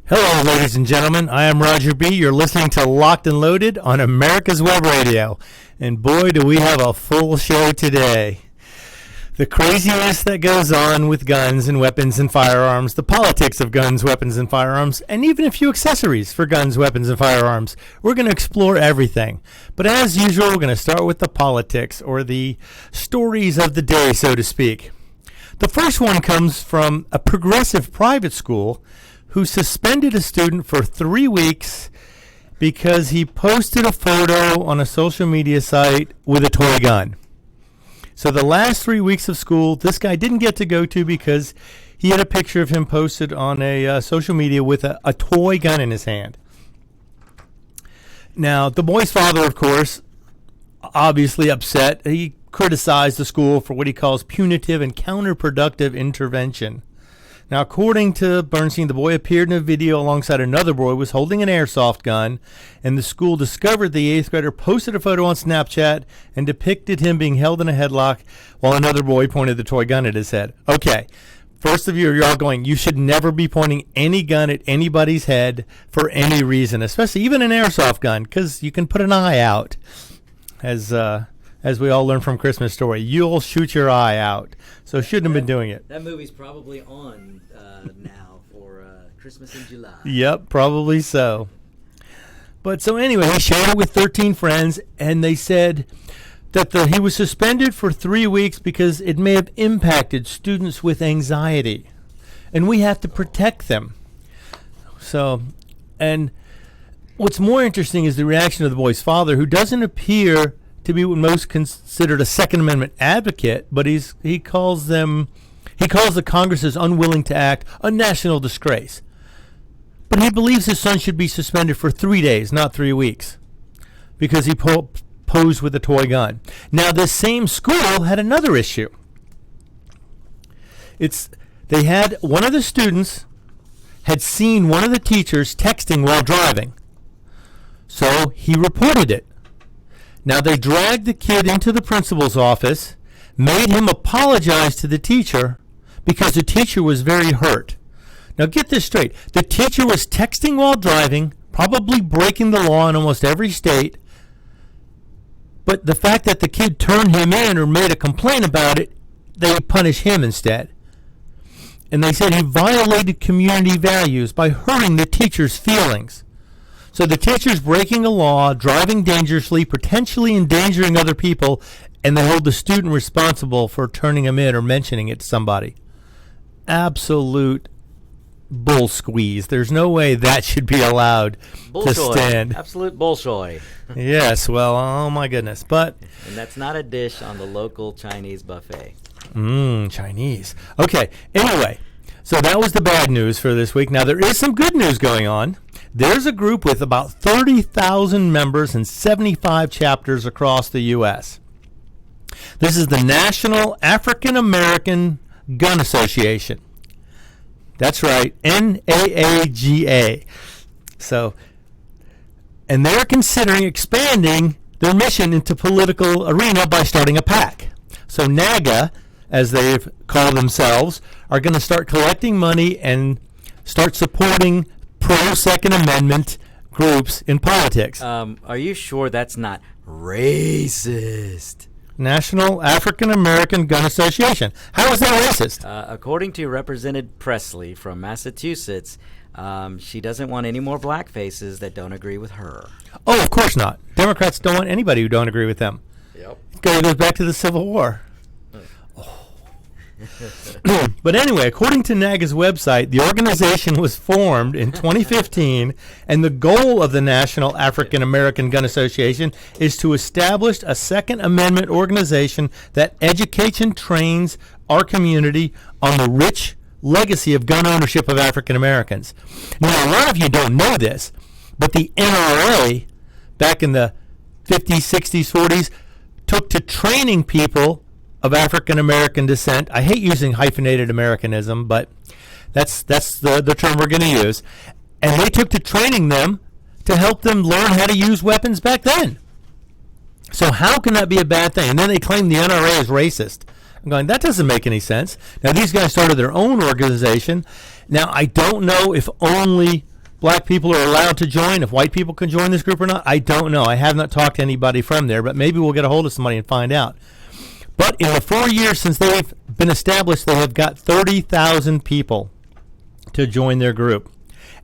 Hello, ladies and gentlemen. I am Roger B. You're listening to Locked and Loaded on America's Web Radio. And boy, do we have a full show today. The craziness that goes on with guns and weapons and firearms, the politics of guns, weapons, and firearms, and even a few accessories for guns, weapons, and firearms. We're going to explore everything. But as usual, we're going to start with the politics, or the stories of the day, so to speak. The first one comes from a progressive private school who suspended a student for 3 weeks because he posted a photo on a social media site with a toy gun. So the last 3 weeks of school, this guy didn't get to go to because he had a picture of him posted on a social media with a toy gun in his hand. Now, the boy's father, of course, obviously upset. He criticized the school for what he calls punitive and counterproductive intervention. Now, according to Bernstein, the boy appeared in a video alongside another boy, was holding an airsoft gun, and the school discovered the 8th grader posted a photo on Snapchat and depicted him being held in a headlock while another boy pointed the toy gun at his head. Okay, first of you, you're all going, you should never be pointing any gun at anybody's head for any reason, especially even an airsoft gun, because you can put an eye out, as we all learned from Christmas Story. You'll shoot your eye out. So shouldn't have been doing it. That movie's probably on now for Christmas in July. Yep, probably so. But so anyway, he shared it with 13 friends, and they said that he was suspended for 3 weeks because it may have impacted students with anxiety. And we have to protect them. So, and what's more interesting is the reaction of the boy's father, who doesn't appear to be what most considered a Second Amendment advocate, but he calls the Congress unwilling to act a national disgrace. But he believes his son should be suspended for 3 days, not 3 weeks, because he posed with a toy gun. Now, this same school had another issue. They had one of the students had seen one of the teachers texting while driving, so he reported it. Now, they dragged the kid into the principal's office, made him apologize to the teacher because the teacher was very hurt. Now, get this straight. The teacher was texting while driving, probably breaking the law in almost every state, but the fact that the kid turned him in or made a complaint about it, they punish him instead. And they said he violated community values by hurting the teacher's feelings. So the teacher's breaking a law, driving dangerously, potentially endangering other people, and they hold the student responsible for turning him in or mentioning it to somebody. Absolute bull squeeze. There's no way that should be allowed to stand. Absolute bullshoy. Yes, well, oh my goodness. But and that's not a dish on the local Chinese buffet. Chinese. Okay, anyway, so that was the bad news for this week. Now, there is some good news going on. There's a group with about 30,000 members and 75 chapters across the U.S. This is the National African American Gun Association. That's right, NAAGA. So, and they're considering expanding their mission into political arena by starting a PAC. So NAGA, as they've called themselves, are going to start collecting money and start supporting pro-Second Amendment groups in politics. Are you sure that's not racist? National African American Gun Association. How is that racist? According to Representative Presley from Massachusetts, she doesn't want any more black faces that don't agree with her. Oh, of course not. Democrats don't want anybody who don't agree with them. Yep. It goes back to the Civil War. But anyway, according to NAGA's website, the organization was formed in 2015, and the goal of the National African American Gun Association is to establish a Second Amendment organization that educates and trains our community on the rich legacy of gun ownership of African Americans. Now, a lot of you don't know this, but the NRA, back in the 50s, 60s, 40s, took to training people of African American descent. I hate using hyphenated Americanism, but that's the term we're going to use. And they took to training them to help them learn how to use weapons back then. So how can that be a bad thing? And then they claim the NRA is racist. I'm going, that doesn't make any sense. Now, these guys started their own organization. Now, I don't know if only black people are allowed to join, if white people can join this group or not, I don't know. I have not talked to anybody from there, but maybe we'll get a hold of somebody and find out. But in the 4 years since they've been established, they have got 30,000 people to join their group.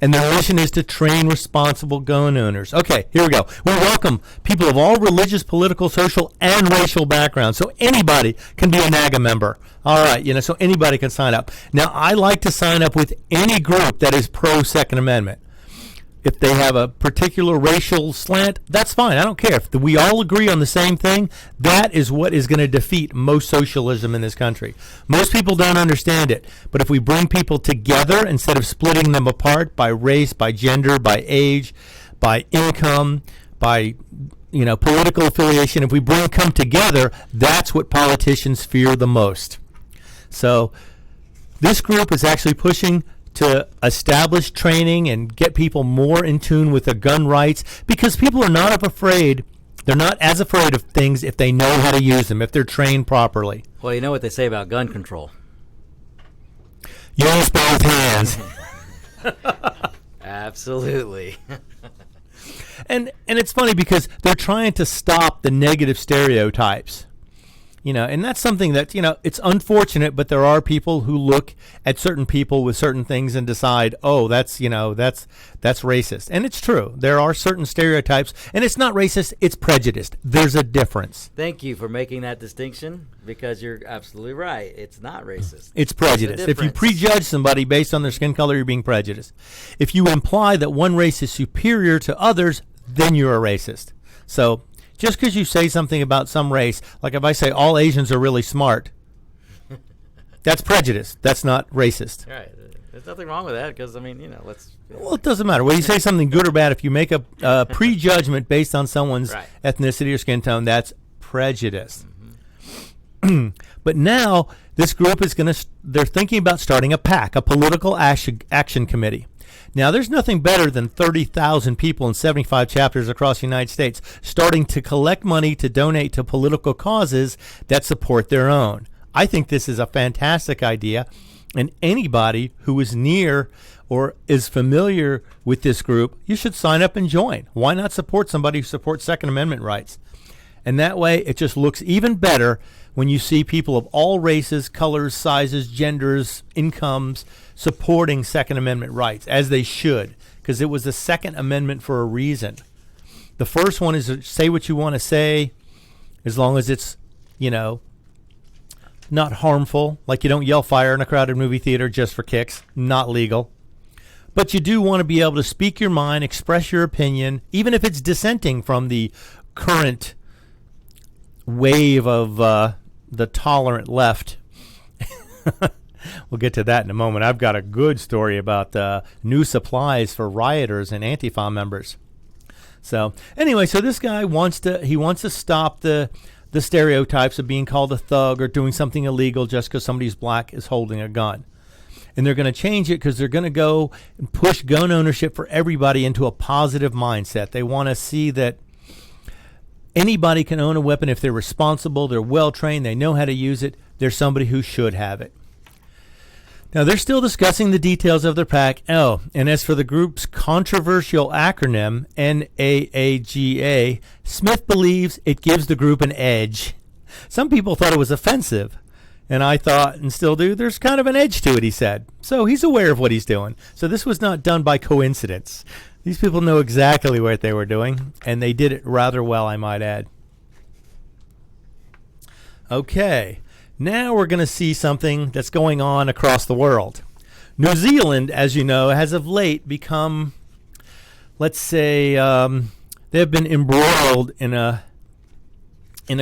And their mission is to train responsible gun owners. Okay, here we go. We welcome people of all religious, political, social, and racial backgrounds. So anybody can be a NAGA member. All right, so anybody can sign up. Now, I like to sign up with any group that is pro-Second Amendment. If they have a particular racial slant, that's fine. I don't care. If we all agree on the same thing, that is what is going to defeat most socialism in this country. Most people don't understand it. But if we bring people together instead of splitting them apart by race, by gender, by age, by income, by political affiliation, if we come together, that's what politicians fear the most. So this group is actually pushing to establish training and get people more in tune with their gun rights, because people are not afraid. They're not as afraid of things if they know how to use them, if they're trained properly. Well, you know what they say about gun control. Use both hands. Absolutely. And it's funny because they're trying to stop the negative stereotypes. And that's something that, it's unfortunate, but there are people who look at certain people with certain things and decide, oh, that's racist. And it's true. There are certain stereotypes, and it's not racist, it's prejudiced. There's a difference. Thank you for making that distinction, because you're absolutely right. It's not racist. It's prejudice. If you prejudge somebody based on their skin color, you're being prejudiced. If you imply that one race is superior to others, then you're a racist. So just because you say something about some race, like if I say all Asians are really smart, that's prejudice. That's not racist. Right. There's nothing wrong with that, because, Well, it doesn't matter. Whether you say something good or bad, if you make a prejudgment based on someone's ethnicity or skin tone, that's prejudice. Mm-hmm. But now this group is they're thinking about starting a PAC, a political action committee. Now, there's nothing better than 30,000 people in 75 chapters across the United States starting to collect money to donate to political causes that support their own. I think this is a fantastic idea, and anybody who is near or is familiar with this group, you should sign up and join. Why not support somebody who supports Second Amendment rights? And that way, it just looks even better when you see people of all races, colors, sizes, genders, incomes supporting Second Amendment rights, as they should, because it was the Second Amendment for a reason. The first one is to say what you want to say, as long as it's, not harmful, like you don't yell fire in a crowded movie theater just for kicks, not legal. But you do want to be able to speak your mind, express your opinion, even if it's dissenting from the current wave of the tolerant left. We'll get to that in a moment. I've got a good story about new supplies for rioters and Antifa members. So anyway, so this guy wants to stop the stereotypes of being called a thug or doing something illegal just because somebody's black is holding a gun. And they're going to change it because they're going to go and push gun ownership for everybody into a positive mindset. They want to see that anybody can own a weapon if they're responsible, they're well-trained, they know how to use it. They're somebody who should have it. Now, they're still discussing the details of their PAC. Oh, and as for the group's controversial acronym, NAAGA, Smith believes it gives the group an edge. Some people thought it was offensive, and I thought, and still do, there's kind of an edge to it, he said. So he's aware of what he's doing. So this was not done by coincidence. These people know exactly what they were doing, and they did it rather well, I might add. Okay. Now we're going to see something that's going on across the world. New Zealand, as you know, has of late become, let's say, they've been embroiled in a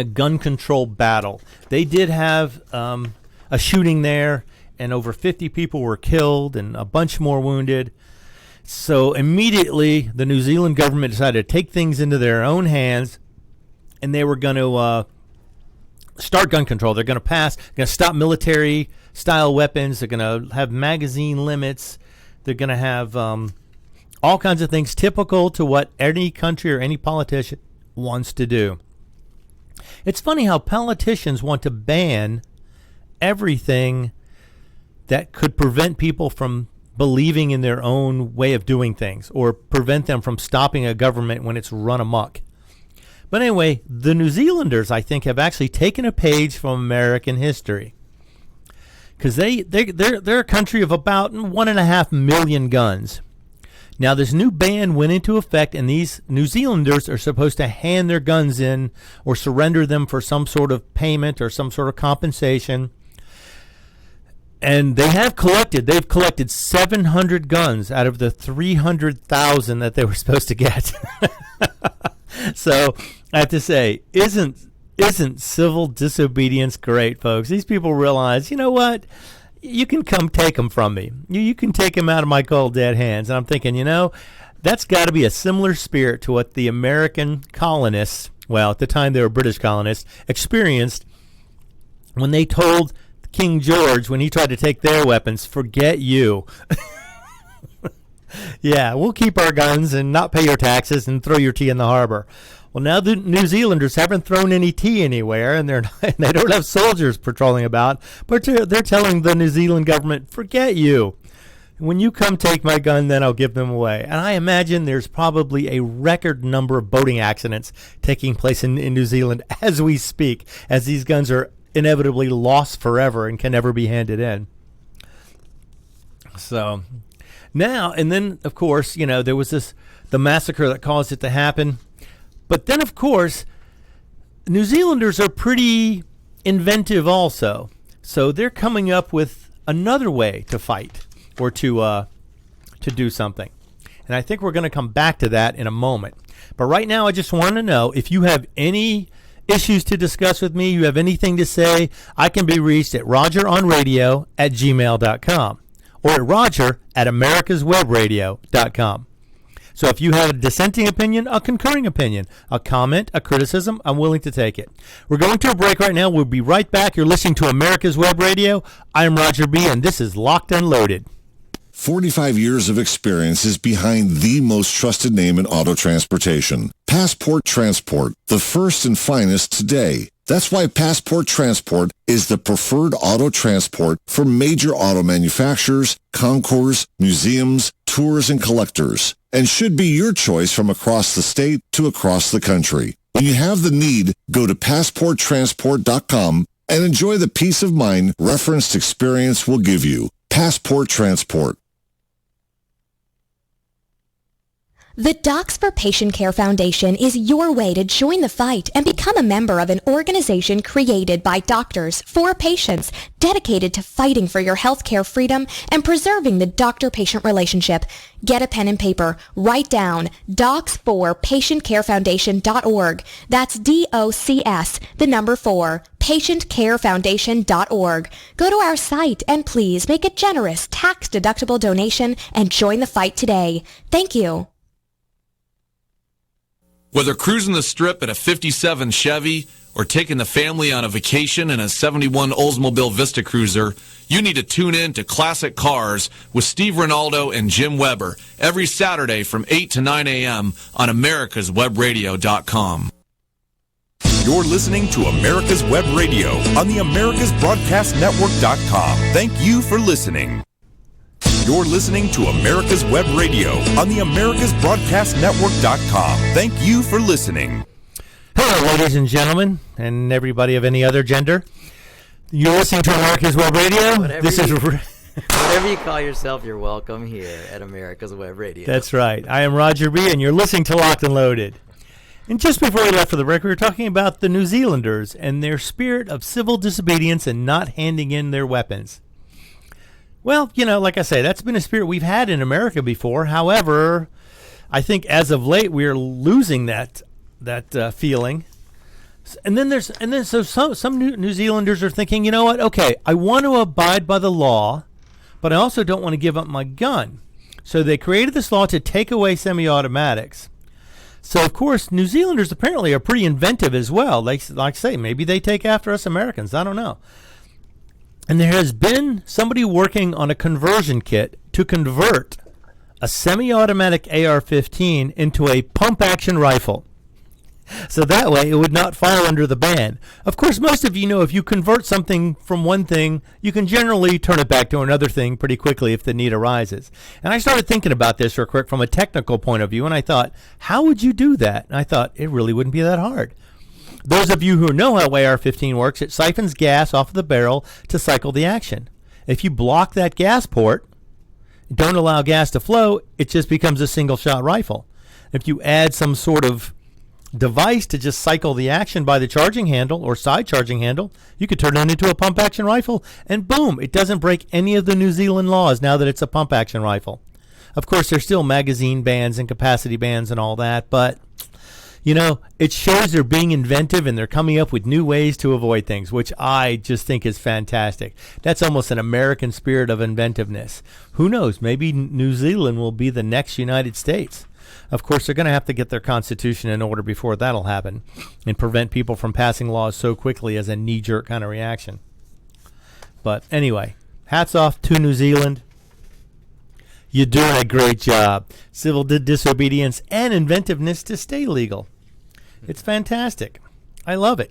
gun control battle. They did have a shooting there, and over 50 people were killed and a bunch more wounded. So immediately, the New Zealand government decided to take things into their own hands, and they were going to start gun control. They're going to stop military-style weapons. They're going to have magazine limits. They're going to have all kinds of things typical to what any country or any politician wants to do. It's funny how politicians want to ban everything that could prevent people from believing in their own way of doing things or prevent them from stopping a government when it's run amok. But anyway, the New Zealanders, I think, have actually taken a page from American history, because they're a country of about 1.5 million guns. Now, this new ban went into effect, and these New Zealanders are supposed to hand their guns in or surrender them for some sort of payment or some sort of compensation. And they've collected 700 guns out of the 300,000 that they were supposed to get. So I have to say, isn't civil disobedience great, folks? These people realize, you know what? You can come take them from me. You can take them out of my cold dead hands. And I'm thinking, that's got to be a similar spirit to what the American colonists, well, at the time they were British colonists, experienced when they told King George, when he tried to take their weapons, forget you. Yeah, we'll keep our guns and not pay your taxes and throw your tea in the harbor. Well, now the New Zealanders haven't thrown any tea anywhere, and they don't have soldiers patrolling about, but they're telling the New Zealand government, forget you. When you come take my gun, then I'll give them away. And I imagine there's probably a record number of boating accidents taking place in New Zealand as we speak, as these guns are inevitably lost forever and can never be handed in. So now, and then, of course, there was the massacre that caused it to happen. But then, of course, New Zealanders are pretty inventive also. So they're coming up with another way to fight or to do something. And I think we're going to come back to that in a moment. But right now, I just want to know if you have any issues to discuss with me, you have anything to say, I can be reached at rogeronradio@gmail.com or at roger@americaswebradio.com. So if you have a dissenting opinion, a concurring opinion, a comment, a criticism, I'm willing to take it. We're going to a break right now. We'll be right back. You're listening to America's Web Radio. I'm Roger B., and this is Locked and Loaded. 45 years of experience is behind the most trusted name in auto transportation. Passport Transport, the first and finest today. That's why Passport Transport is the preferred auto transport for major auto manufacturers, concours, museums, tours, and collectors, and should be your choice from across the state to across the country. When you have the need, go to PassportTransport.com and enjoy the peace of mind referenced experience will give you. Passport Transport. The Docs for Patient Care Foundation is your way to join the fight and become a member of an organization created by doctors for patients, dedicated to fighting for your healthcare freedom and preserving the doctor-patient relationship. Get a pen and paper. Write down docs4patientcarefoundation.org. That's DOCS, the number 4, patientcarefoundation.org. Go to our site and please make a generous tax-deductible donation and join the fight today. Thank you. Whether cruising the strip in a 57 Chevy or taking the family on a vacation in a 71 Oldsmobile Vista Cruiser, you need to tune in to Classic Cars with Steve Ronaldo and Jim Weber every Saturday from 8 to 9 a.m. on americaswebradio.com. You're listening to America's Web Radio on the americasbroadcastnetwork.com. Thank you for listening. You're listening to America's Web Radio on the americasbroadcastnetwork.com. Thank you for listening. Hello, ladies and gentlemen, and everybody of any other gender. You're listening to America's Web Radio. Whatever you call yourself, you're welcome here at America's Web Radio. That's right. I am Roger B., and you're listening to Locked and Loaded. And just before we left for the break, we were talking about the New Zealanders and their spirit of civil disobedience and not handing in their weapons. Well, like I say, that's been a spirit we've had in America before. However, I think as of late we are losing that feeling. And then some New Zealanders are thinking, you know what? Okay, I want to abide by the law, but I also don't want to give up my gun. So they created this law to take away semi-automatics. So of course, New Zealanders apparently are pretty inventive as well. Like I say, maybe they take after us Americans. I don't know. And there has been somebody working on a conversion kit to convert a semi-automatic AR-15 into a pump-action rifle. So that way it would not fall under the ban. Of course, most of you know if you convert something from one thing, you can generally turn it back to another thing pretty quickly if the need arises. And I started thinking about this real quick from a technical point of view, and I thought, how would you do that? And I thought, it really wouldn't be that hard. Those of you who know how AR-15 works, it siphons gas off of the barrel to cycle the action. If you block that gas port, don't allow gas to flow, it just becomes a single-shot rifle. If you add some sort of device to just cycle the action by the charging handle or side charging handle, you could turn it into a pump action rifle, and boom, it doesn't break any of the New Zealand laws now that it's a pump action rifle. Of course, there's still magazine bans and capacity bans and all that, but you know, it shows they're being inventive and they're coming up with new ways to avoid things, which I just think is fantastic. That's almost an American spirit of inventiveness. Who knows? Maybe New Zealand will be the next United States. Of course, they're going to have to get their constitution in order before that'll happen and prevent people from passing laws so quickly as a knee-jerk kind of reaction. But anyway, hats off to New Zealand. You're doing a great job. Civil disobedience and inventiveness to stay legal. It's fantastic. I love it.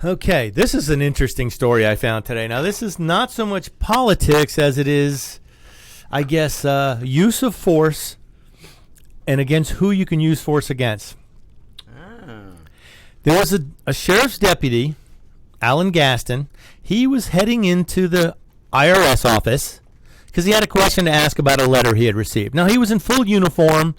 Okay, this is an interesting story I found today. Now, this is not so much politics as it is, I guess, use of force and against who you can use force against. There was a sheriff's deputy, Alan Gaston. He was heading into the IRS office because he had a question to ask about a letter he had received. Now, he was in full uniform.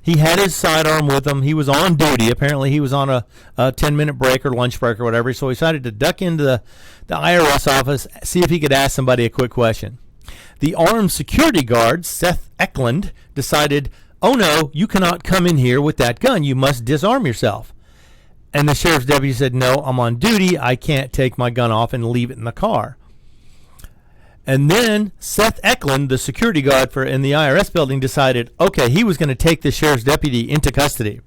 He had his sidearm with him. He was on duty. Apparently, he was on a 10-minute break or lunch break or whatever, so he decided to duck into the IRS office, see if he could ask somebody a quick question. The armed security guard, Seth Eklund, decided, oh, no, you cannot come in here with that gun. You must disarm yourself. And the sheriff's deputy said, no, I'm on duty. I can't take my gun off and leave it in the car. And then Seth Eklund, the security guard in the IRS building, decided, okay, he was going to take the sheriff's deputy into custody.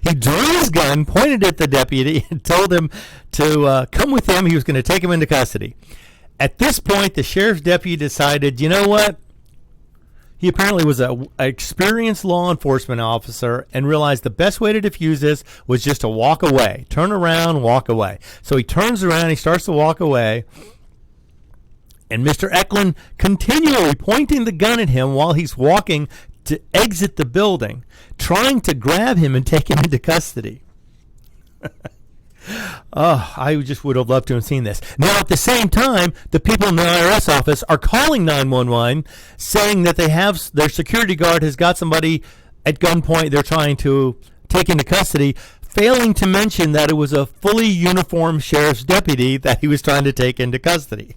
He drew his gun, pointed at the deputy, and told him to come with him. He was going to take him into custody. At this point, the sheriff's deputy decided, you know what? He apparently was an experienced law enforcement officer and realized the best way to defuse this was just to walk away. Turn around, walk away. So he turns around, he starts to walk away. And Mr. Eklund continually pointing the gun at him while he's walking to exit the building, trying to grab him and take him into custody. Oh, I just would have loved to have seen this. Now, at the same time, the people in the IRS office are calling 911, saying that their security guard has got somebody at gunpoint they're trying to take into custody, failing to mention that it was a fully uniformed sheriff's deputy that he was trying to take into custody.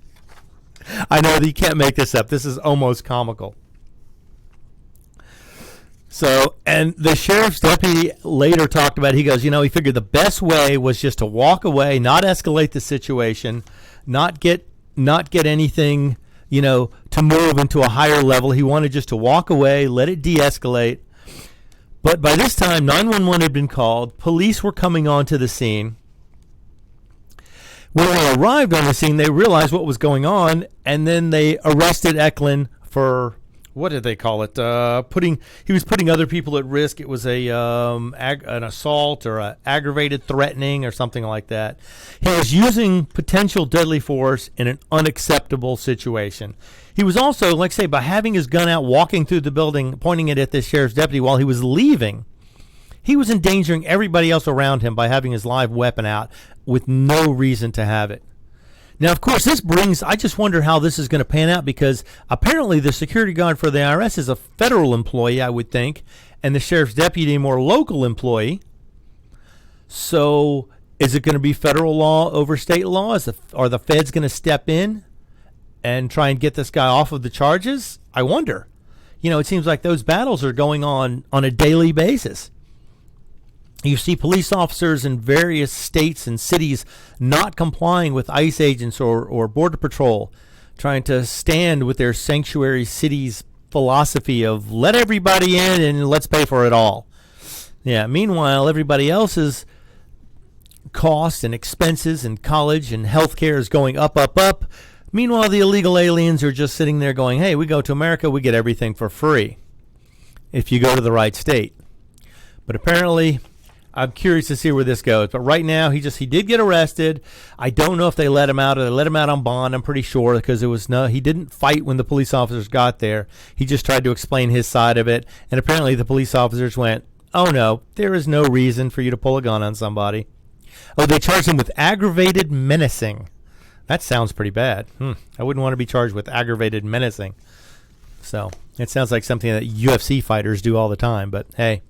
I know that you can't make this up. This is almost comical. So, and the sheriff's deputy later talked about, he goes, you know, he figured the best way was just to walk away, not escalate the situation, not get anything, you know, to move into a higher level. He wanted just to walk away, let it de-escalate. But by this time, 911 had been called. Police were coming onto the scene. When they arrived on the scene, they realized what was going on, and then they arrested Eklund for, what did they call it? He was putting other people at risk. It was an assault or an aggravated threatening or something like that. He was using potential deadly force in an unacceptable situation. He was also, like I say, by having his gun out, walking through the building, pointing it at this sheriff's deputy while he was leaving, he was endangering everybody else around him by having his live weapon out with no reason to have it. Now, of course, I just wonder how this is going to pan out, because apparently the security guard for the IRS is a federal employee, I would think, and the sheriff's deputy a more local employee. So is it going to be federal law over state law? Are the feds going to step in and try and get this guy off of the charges? I wonder. You know, it seems like those battles are going on a daily basis. You see police officers in various states and cities not complying with ICE agents or Border Patrol, trying to stand with their sanctuary cities philosophy of let everybody in and let's pay for it all. Yeah. Meanwhile, everybody else's costs and expenses and college and healthcare is going up, up, up. Meanwhile, the illegal aliens are just sitting there going, hey, we go to America, we get everything for free if you go to the right state. But apparently, I'm curious to see where this goes. But right now, he did get arrested. I don't know if they let him out or they let him out on bond. I'm pretty sure because he didn't fight when the police officers got there. He just tried to explain his side of it. And apparently the police officers went, "Oh no, there is no reason for you to pull a gun on somebody." Oh, they charged him with aggravated menacing. That sounds pretty bad. I wouldn't want to be charged with aggravated menacing. So it sounds like something that UFC fighters do all the time, but hey.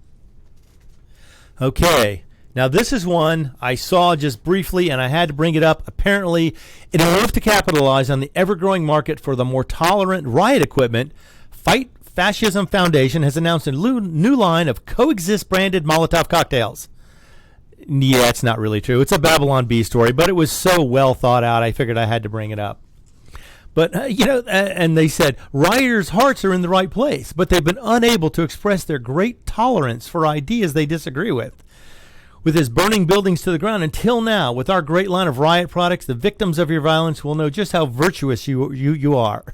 Okay, now this is one I saw just briefly and I had to bring it up. Apparently, in a move to capitalize on the ever-growing market for the more tolerant riot equipment, Fight Fascism Foundation has announced a new line of Coexist-branded Molotov cocktails. Yeah, it's not really true. It's a Babylon Bee story, but it was so well thought out, I figured I had to bring it up. But, and they said, rioters' hearts are in the right place, but they've been unable to express their great tolerance for ideas they disagree with. With this burning buildings to the ground until now, with our great line of riot products, the victims of your violence will know just how virtuous you are.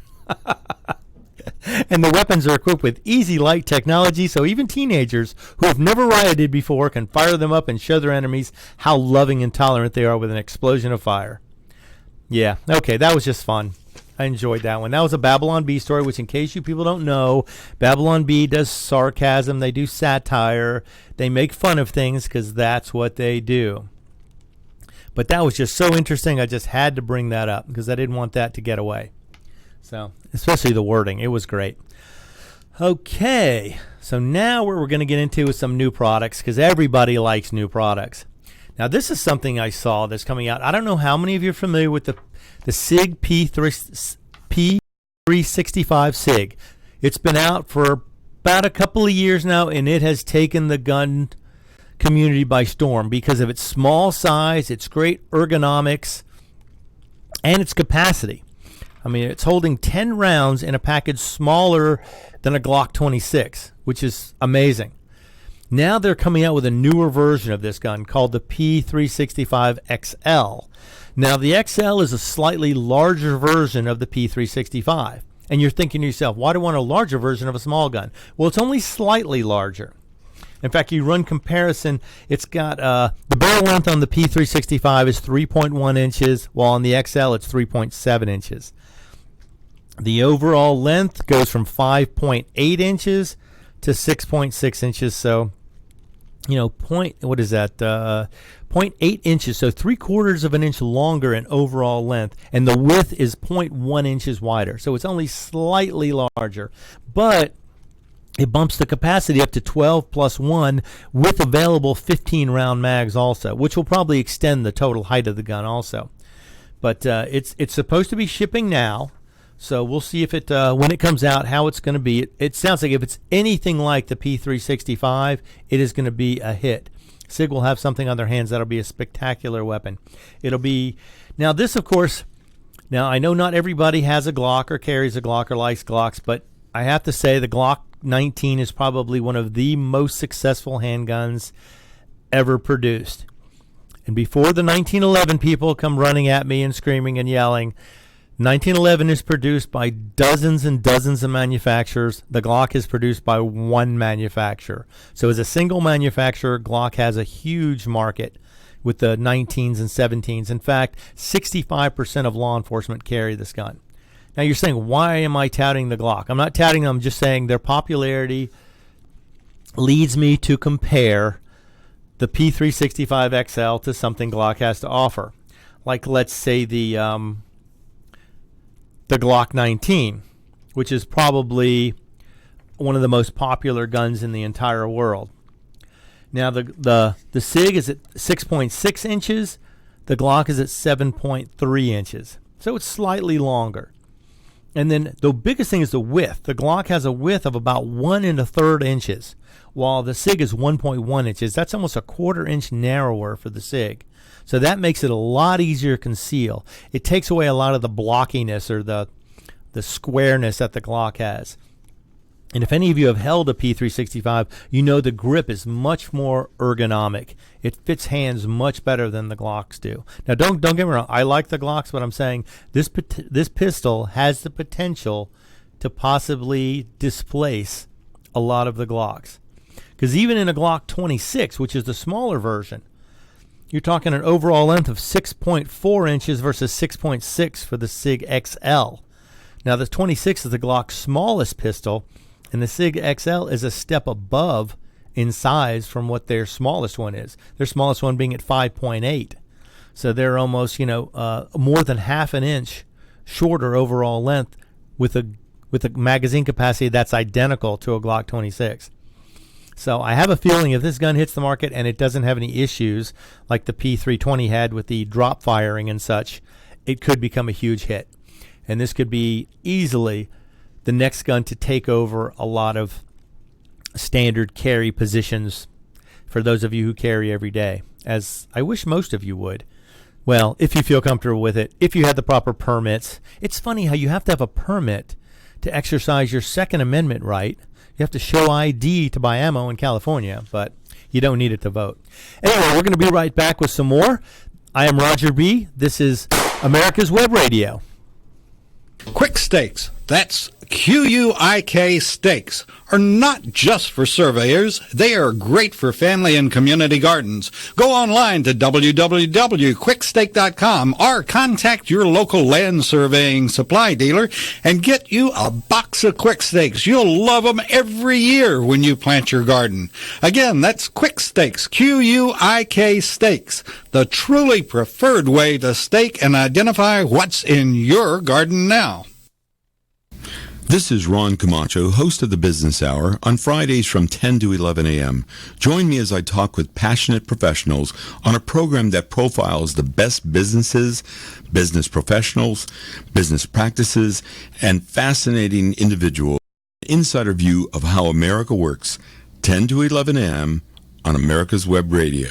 And the weapons are equipped with easy light technology, so even teenagers who have never rioted before can fire them up and show their enemies how loving and tolerant they are with an explosion of fire. Yeah, okay, that was just fun. I enjoyed that one. That was a Babylon Bee story, which in case you people don't know, Babylon Bee does sarcasm, they do satire, they make fun of things because that's what they do. But that was just so interesting, I just had to bring that up because I didn't want that to get away. So, especially the wording, it was great. Okay, so now what we're going to get into is some new products because everybody likes new products. Now, this is something I saw that's coming out. I don't know how many of you are familiar with the SIG P365 SIG. It's been out for about a couple of years now, and it has taken the gun community by storm because of its small size, its great ergonomics, and its capacity. I mean, it's holding 10 rounds in a package smaller than a Glock 26, which is amazing. Now they're coming out with a newer version of this gun called the P365 XL. Now, the XL is a slightly larger version of the P365. And you're thinking to yourself, why do I want a larger version of a small gun? Well, it's only slightly larger. In fact, you run comparison, it's got the barrel length on the P365 is 3.1 inches, while on the XL it's 3.7 inches. The overall length goes from 5.8 inches to 6.6 inches. So, 0.8 inches. So 3/4 of an inch longer in overall length. And the width is 0.1 inches wider. So it's only slightly larger. But it bumps the capacity up to 12 plus 1 with available 15 round mags also, which will probably extend the total height of the gun also. But it's supposed to be shipping now. So we'll see if it when it comes out, how it's going to be. It sounds like if it's anything like the P365, it is going to be a hit. SIG will have something on their hands that'll be a spectacular weapon. It'll be now this, of course. Now I know not everybody has a Glock or carries a Glock or likes Glocks, but I have to say the Glock 19 is probably one of the most successful handguns ever produced. And before the 1911 people come running at me and screaming and yelling, 1911 is produced by dozens and dozens of manufacturers. The Glock is produced by one manufacturer. So as a single manufacturer, Glock has a huge market with the 19s and 17s. In fact, 65% of law enforcement carry this gun. Now you're saying, why am I touting the Glock? I'm not touting them, I'm just saying their popularity leads me to compare the P365 XL to something Glock has to offer. Like, let's say the Glock 19, which is probably one of the most popular guns in the entire world. Now, the SIG is at 6.6 inches. The Glock is at 7.3 inches. So it's slightly longer. And then the biggest thing is the width. The Glock has a width of about 1 1/3 inches, while the SIG is 1.1 inches. That's almost a 1/4 inch narrower for the SIG. So that makes it a lot easier to conceal. It takes away a lot of the blockiness or the squareness that the Glock has. And if any of you have held a P365, you know the grip is much more ergonomic. It fits hands much better than the Glocks do. Now, don't get me wrong. I like the Glocks, but I'm saying this pistol has the potential to possibly displace a lot of the Glocks. Because even in a Glock 26, which is the smaller version, you're talking an overall length of 6.4 inches versus 6.6 for the SIG XL. Now, the 26 is the Glock's smallest pistol, and the SIG XL is a step above in size from what their smallest one is. Their smallest one being at 5.8. So they're almost, more than half an inch shorter overall length with a magazine capacity that's identical to a Glock 26. So I have a feeling if this gun hits the market and it doesn't have any issues like the P320 had with the drop firing and such, it could become a huge hit. And this could be easily the next gun to take over a lot of standard carry positions for those of you who carry every day, as I wish most of you would. Well, if you feel comfortable with it, if you had the proper permits. It's funny how you have to have a permit to exercise your Second Amendment right. You have to show ID to buy ammo in California, but you don't need it to vote. Anyway, we're going to be right back with some more. I am Roger B. This is America's Web Radio. Quick Stakes, that's Q-U-I-K Stakes, are not just for surveyors. They are great for family and community gardens. Go online to www.quickstake.com or contact your local land surveying supply dealer and get you a box of Quick Stakes. You'll love them every year when you plant your garden. Again, that's Quick Stakes, Q-U-I-K Stakes, the truly preferred way to stake and identify what's in your garden now. This is Ron Camacho, host of the Business Hour, on Fridays from 10 to 11 a.m. Join me as I talk with passionate professionals on a program that profiles the best businesses, business professionals, business practices, and fascinating individuals. Insider view of how America works, 10 to 11 a.m. on America's Web Radio.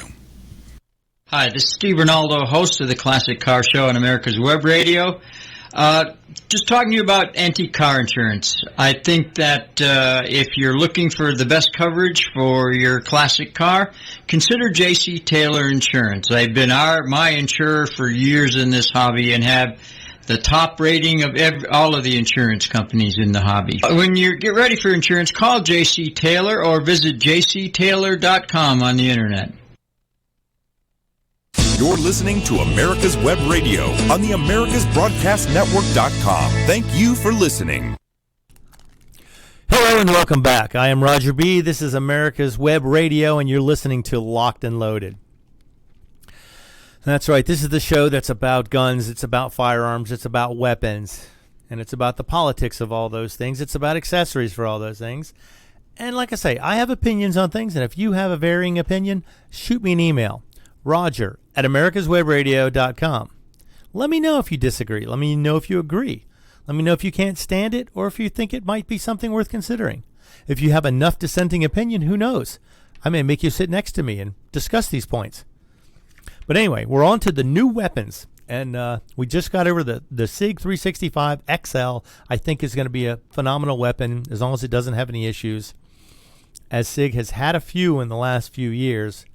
Hi, this is Steve Ronaldo, host of the Classic Car Show on America's Web Radio. Just talking to you about antique car insurance. I think that if you're looking for the best coverage for your classic car, consider J.C. Taylor Insurance. They've been my insurer for years in this hobby and have the top rating of all of the insurance companies in the hobby. When you get ready for insurance, call J.C. Taylor or visit jctaylor.com on the internet. You're listening to America's Web Radio on the AmericasBroadcastNetwork.com. Thank you for listening. Hello and welcome back. I am Roger B. This is America's Web Radio, and you're listening to Locked and Loaded. That's right. This is the show that's about guns. It's about firearms. It's about weapons. And it's about the politics of all those things. It's about accessories for all those things. And like I say, I have opinions on things, and if you have a varying opinion, shoot me an email. Roger@AmericasWebRadio.com. Let me know if you disagree. Let me know if you agree. Let me know if you can't stand it or if you think it might be something worth considering. If you have enough dissenting opinion, who knows? I may make you sit next to me and discuss these points. But anyway, we're on to the new weapons. And we just got over the SIG 365 XL. I think is going to be a phenomenal weapon as long as it doesn't have any issues. As SIG has had a few in the last few years.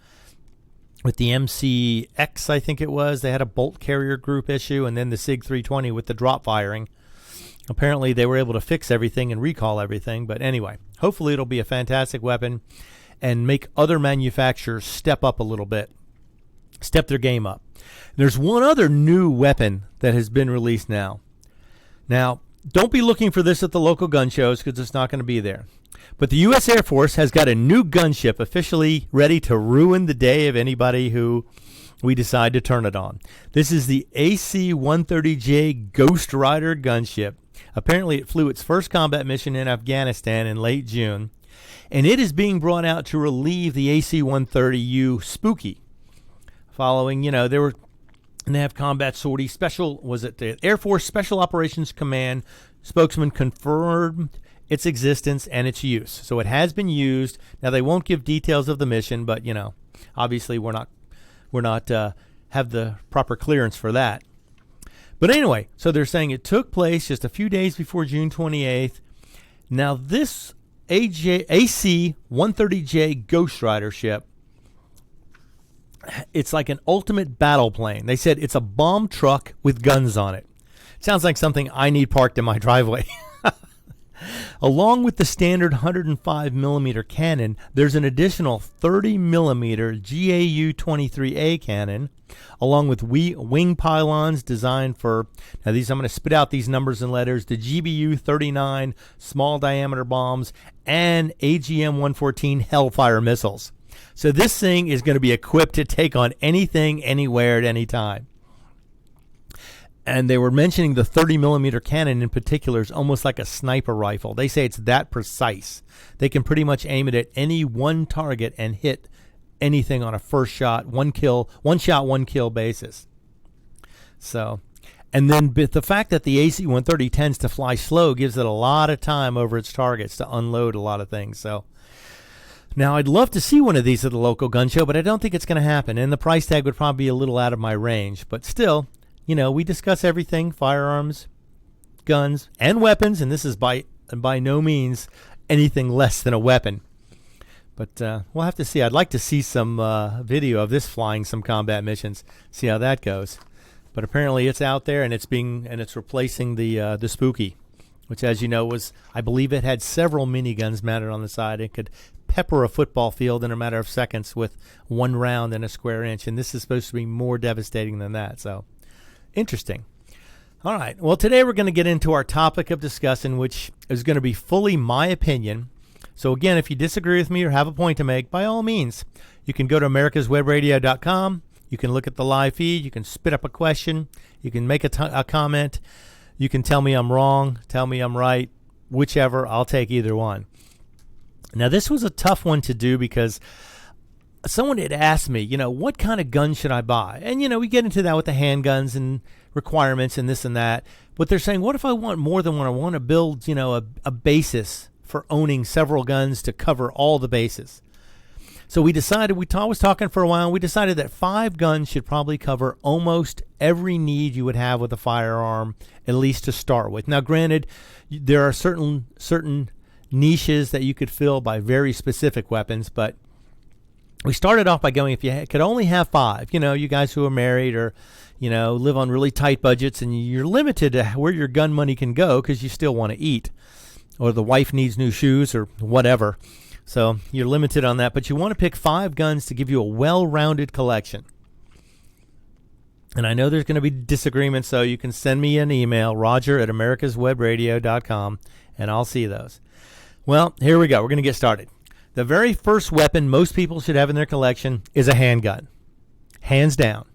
With the MCX, I think it was, they had a bolt carrier group issue, and then the SIG 320 with the drop firing. Apparently, they were able to fix everything and recall everything. But anyway, hopefully it'll be a fantastic weapon and make other manufacturers step up a little bit, step their game up. There's one other new weapon that has been released now. Now, don't be looking for this at the local gun shows because it's not going to be there. But the U.S. Air Force has got a new gunship officially ready to ruin the day of anybody who we decide to turn it on. This is the AC-130J Ghost Rider gunship. Apparently, it flew its first combat mission in Afghanistan in late June, and it is being brought out to relieve the AC-130U Spooky. Following, they have combat sortie. The Air Force Special Operations Command spokesman confirmed its existence and its use. So it has been used. Now they won't give details of the mission, but obviously we're not have the proper clearance for that. But anyway, so they're saying it took place just a few days before June 28th. Now this AC-130J Ghost Rider ship, it's like an ultimate battle plane. They said it's a bomb truck with guns on it. Sounds like something I need parked in my driveway. Along with the standard 105 millimeter cannon, there's an additional 30 millimeter GAU-23A cannon, along with wing pylons designed for, now these, I'm going to spit out these numbers and letters, the GBU-39 small diameter bombs and AGM-114 Hellfire missiles. So this thing is going to be equipped to take on anything, anywhere, at any time. And they were mentioning the 30 millimeter cannon in particular is almost like a sniper rifle. They say it's that precise. They can pretty much aim it at any one target and hit anything on a first shot, one shot, one kill basis. So, and then the fact that the AC-130 tends to fly slow gives it a lot of time over its targets to unload a lot of things. So, now I'd love to see one of these at the local gun show, but I don't think it's going to happen. And the price tag would probably be a little out of my range. But still, you know, we discuss everything, firearms, guns, and weapons, and this is by no means anything less than a weapon. But we'll have to see. I'd like to see some video of this flying some combat missions, see how that goes. But apparently it's out there, and it's replacing the Spooky, which, as you know, was, I believe it had several miniguns mounted on the side. It could pepper a football field in a matter of seconds with one round in a square inch, and this is supposed to be more devastating than that. So, interesting. All right. Well, today we're going to get into our topic of discussion, which is going to be fully my opinion. So, again, if you disagree with me or have a point to make, by all means, you can go to americaswebradio.com. You can look at the live feed. You can spit up a question. You can make a comment. You can tell me I'm wrong, tell me I'm right, whichever. I'll take either one. Now, this was a tough one to do because someone had asked me, you know, what kind of gun should I buy? And, you know, we get into that with the handguns and requirements and this and that. But they're saying, what if I want more than one? I want to build, you know, a basis for owning several guns to cover all the bases. So we decided, was talking for a while, we decided that 5 guns should probably cover almost every need you would have with a firearm, at least to start with. Now, granted, there are certain niches that you could fill by very specific weapons, but we started off by going, if you could only have 5, you know, you guys who are married or, you know, live on really tight budgets and you're limited to where your gun money can go because you still want to eat, or the wife needs new shoes or whatever. So you're limited on that, but you want to pick 5 guns to give you a well-rounded collection. And I know there's going to be disagreements, so you can send me an email, roger@americaswebradio.com, and I'll see those. Well, here we go. We're going to get started. The very first weapon most people should have in their collection is a handgun. Hands down.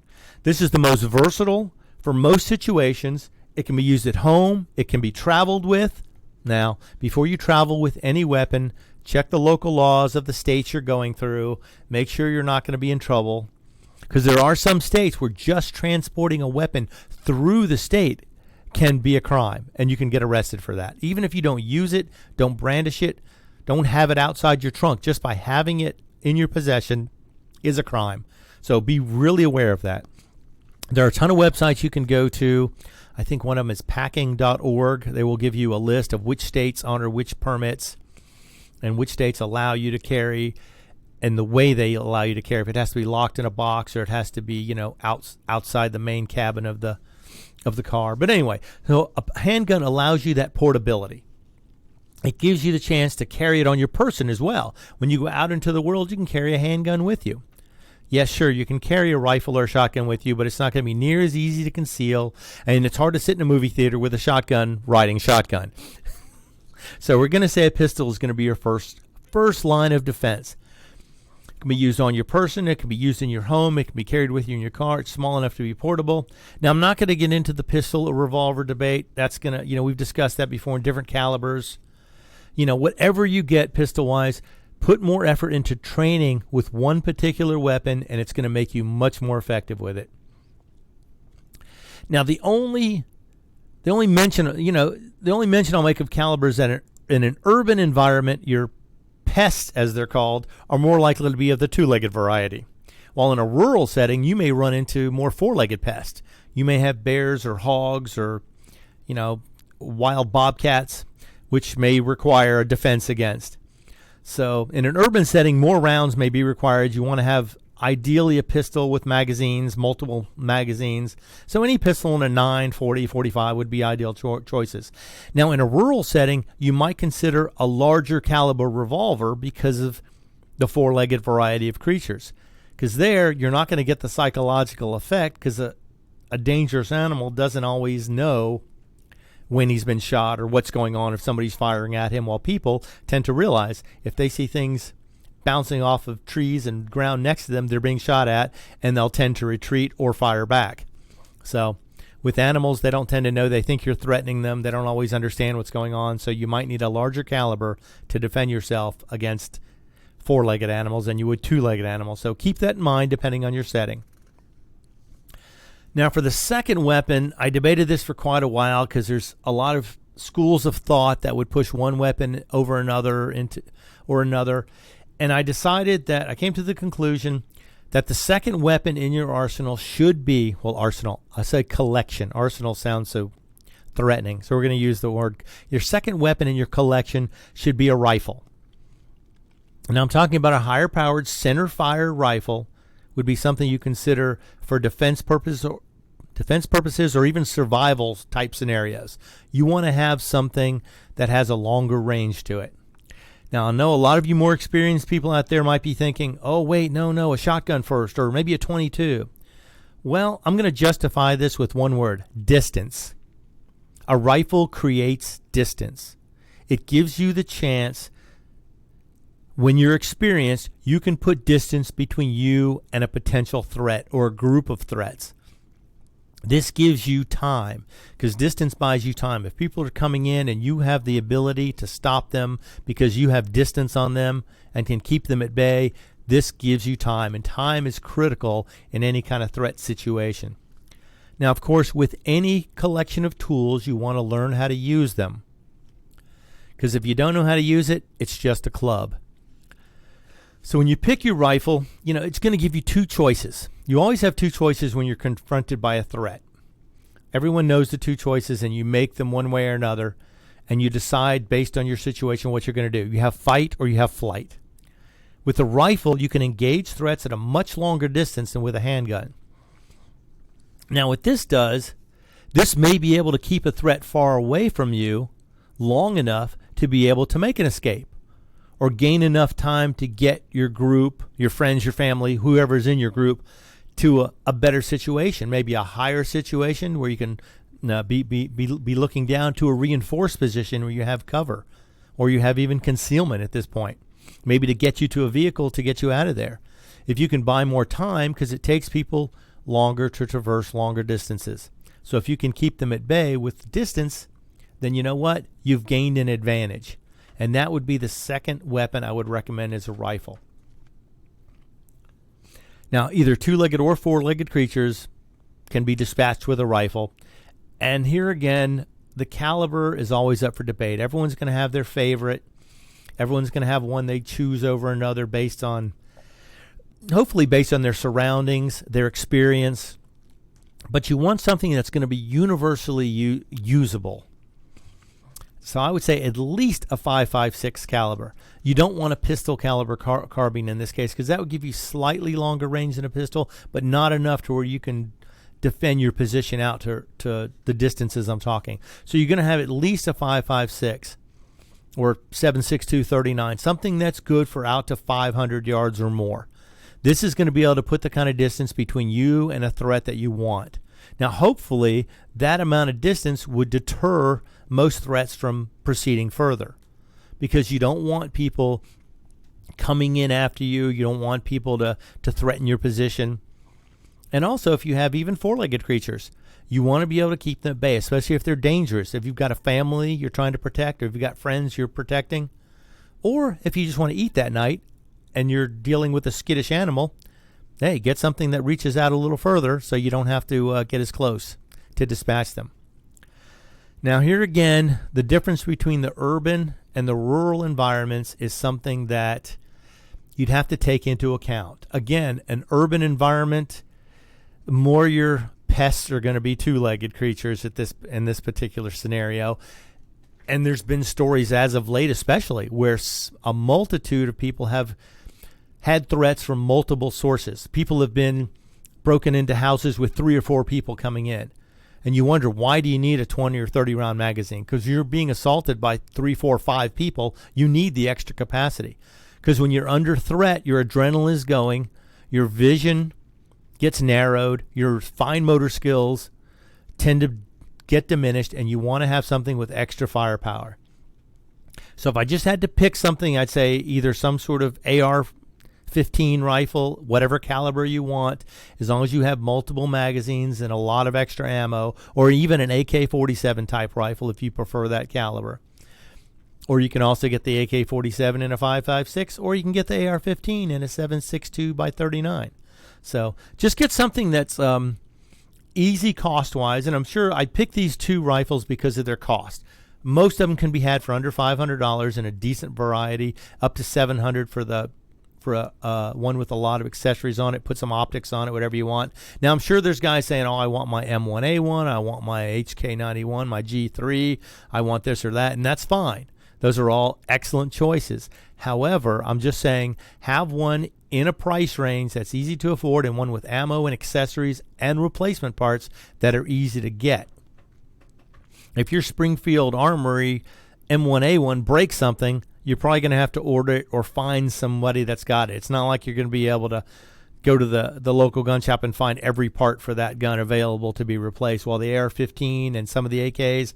This is the most versatile for most situations. It can be used at home. It can be traveled with. Now, before you travel with any weapon, check the local laws of the states you're going through. Make sure you're not going to be in trouble. Because there are some states where just transporting a weapon through the state can be a crime, and you can get arrested for that. Even if you don't use it, don't brandish it, don't have it outside your trunk, just by having it in your possession is a crime. So be really aware of that. There are a ton of websites you can go to. I think one of them is packing.org. They will give you a list of which states honor which permits and which states allow you to carry and the way they allow you to carry. If it has to be locked in a box or it has to be, you know, outside the main cabin of the car. But anyway, so a handgun allows you that portability. It gives you the chance to carry it on your person as well. When you go out into the world, you can carry a handgun with you. Yes, sure, you can carry a rifle or a shotgun with you, but it's not going to be near as easy to conceal, and it's hard to sit in a movie theater with a shotgun riding shotgun. So we're going to say a pistol is going to be your first line of defense. It can be used on your person. It can be used in your home. It can be carried with you in your car. It's small enough to be portable. Now, I'm not going to get into the pistol or revolver debate. That's going to, you know, we've discussed that before in different calibers. You know, whatever you get pistol-wise, put more effort into training with one particular weapon, and it's going to make you much more effective with it. Now, the only mention I'll make of calibers that in an urban environment, your pests, as they're called, are more likely to be of the 2-legged variety. While in a rural setting, you may run into more 4-legged pests. You may have bears or hogs or, you know, wild bobcats, which may require a defense against. So in an urban setting, more rounds may be required. You want to have Ideally a pistol with magazines, multiple magazines. So any pistol in a 9, 40, 45 would be ideal choices. Now in a rural setting, you might consider a larger caliber revolver because of the four-legged variety of creatures. Because there, you're not going to get the psychological effect because a dangerous animal doesn't always know when he's been shot or what's going on if somebody's firing at him, while people tend to realize if they see things bouncing off of trees and ground next to them, they're being shot at, and they'll tend to retreat or fire back. So with animals, they don't tend to know. They think you're threatening them. They don't always understand what's going on. So you might need a larger caliber to defend yourself against four-legged animals than you would two-legged animals. So keep that in mind depending on your setting. Now for the second weapon, I debated this for quite a while because there's a lot of schools of thought that would push one weapon over another and I decided that I came to the conclusion that the second weapon in your arsenal should be, arsenal, I say collection. Arsenal sounds so threatening, so we're going to use the word. Your second weapon in your collection should be a rifle. Now I'm talking about a higher powered center fire rifle would be something you consider for defense purposes or even survival type scenarios. You want to have something that has a longer range to it. Now, I know a lot of you more experienced people out there might be thinking, oh, wait, no, a shotgun first, or maybe a 22. Well, I'm going to justify this with one word: distance. A rifle creates distance. It gives you the chance, when you're experienced, you can put distance between you and a potential threat or a group of threats. This gives you time, because distance buys you time. If people are coming in and you have the ability to stop them because you have distance on them and can keep them at bay, this gives you time, and time is critical in any kind of threat situation. Now, of course, with any collection of tools, you want to learn how to use them, because if you don't know how to use it, it's just a club. So when you pick your rifle, it's going to give you two choices. You always have two choices when you're confronted by a threat. Everyone knows the two choices, and you make them one way or another, and you decide based on your situation what you're going to do. You have fight or you have flight. With a rifle, you can engage threats at a much longer distance than with a handgun. Now, what this does, this may be able to keep a threat far away from you long enough to be able to make an escape, or gain enough time to get your group, your friends, your family, whoever's in your group, to a better situation, maybe a higher situation where you can be looking down to a reinforced position where you have cover, or you have even concealment at this point, maybe to get you to a vehicle to get you out of there. If you can buy more time, because it takes people longer to traverse longer distances. So if you can keep them at bay with distance, then you know what? You've gained an advantage. And that would be the second weapon I would recommend as a rifle. Now, either two-legged or four-legged creatures can be dispatched with a rifle. And here again, the caliber is always up for debate. Everyone's going to have their favorite. Everyone's going to have one they choose over another hopefully based on their surroundings, their experience. But you want something that's going to be universally usable. So I would say at least a 5.56 caliber. You don't want a pistol caliber carbine in this case, because that would give you slightly longer range than a pistol, but not enough to where you can defend your position out to the distances I'm talking. So you're going to have at least a 5.56 or 7.62 39, something that's good for out to 500 yards or more. This is going to be able to put the kind of distance between you and a threat that you want. Now, hopefully, that amount of distance would deter most threats from proceeding further, because you don't want people coming in after you. You don't want people to threaten your position. And also, if you have even four-legged creatures, you want to be able to keep them at bay, especially if they're dangerous. If you've got a family you're trying to protect, or if you've got friends you're protecting, or if you just want to eat that night and you're dealing with a skittish animal, hey, get something that reaches out a little further so you don't have to get as close to dispatch them. Now, here again, the difference between the urban and the rural environments is something that you'd have to take into account. Again, an urban environment, more your pests are going to be two-legged creatures in this particular scenario. And there's been stories as of late especially where a multitude of people have had threats from multiple sources. People have been broken into houses with 3 or 4 people coming in. And you wonder, why do you need a 20 or 30 round magazine? Because you're being assaulted by 3, 4, 5 people. You need the extra capacity. Because when you're under threat, your adrenaline is going, your vision gets narrowed, your fine motor skills tend to get diminished, and you want to have something with extra firepower. So if I just had to pick something, I'd say either some sort of AR-15 rifle, whatever caliber you want, as long as you have multiple magazines and a lot of extra ammo, or even an AK-47 type rifle if you prefer that caliber. Or you can also get the AK-47 in a 5.56, or you can get the AR-15 in a 7.62 by 39. So just get something that's easy cost-wise, and I'm sure I picked these 2 rifles because of their cost. Most of them can be had for under $500 in a decent variety, up to $700 for a one with a lot of accessories on it. Put some optics on it, whatever you want. Now, I'm sure there's guys saying, oh, I want my M1A1, I want my HK91, my G3, I want this or that, and that's fine. Those are all excellent choices. However, I'm just saying, have one in a price range that's easy to afford, and one with ammo and accessories and replacement parts that are easy to get. If your Springfield Armory M1A1 breaks something, you're probably going to have to order it or find somebody that's got it. It's not like you're going to be able to go to the local gun shop and find every part for that gun available to be replaced. While the AR-15 and some of the AKs,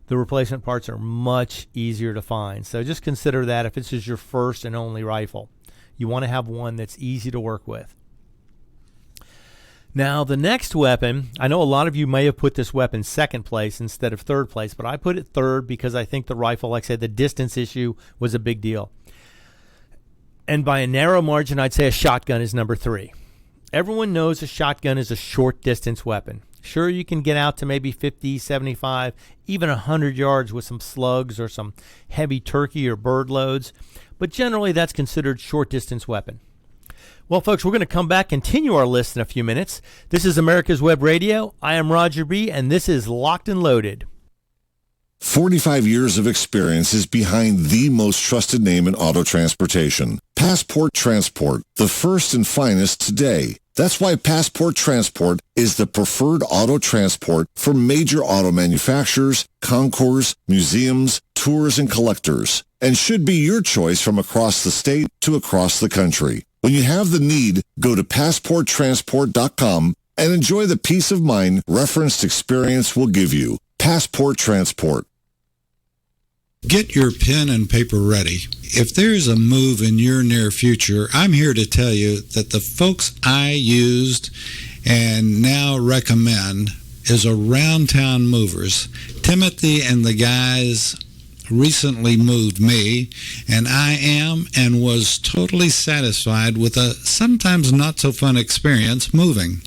the replacement parts are much easier to find. So just consider that if this is your first and only rifle. You want to have one that's easy to work with. Now, the next weapon, I know a lot of you may have put this weapon second place instead of third place, but I put it third because I think the rifle, like I said, the distance issue was a big deal. And by a narrow margin, I'd say a shotgun is number 3. Everyone knows a shotgun is a short distance weapon. Sure, you can get out to maybe 50, 75, even 100 yards with some slugs or some heavy turkey or bird loads, but generally that's considered short distance weapon. Well, folks, we're going to come back, continue our list in a few minutes. This is America's Web Radio. I am Roger B., and this is Locked and Loaded. 45 years of experience is behind the most trusted name in auto transportation. Passport Transport, the first and finest today. That's why Passport Transport is the preferred auto transport for major auto manufacturers, concours, museums, tours, and collectors, and should be your choice from across the state to across the country. When you have the need, go to PassportTransport.com and enjoy the peace of mind referenced experience will give you. Passport Transport. Get your pen and paper ready. If there's a move in your near future, I'm here to tell you that the folks I used and now recommend is Around Town Movers. Timothy and the guys recently moved me, and I am and was totally satisfied with a sometimes not so fun experience moving.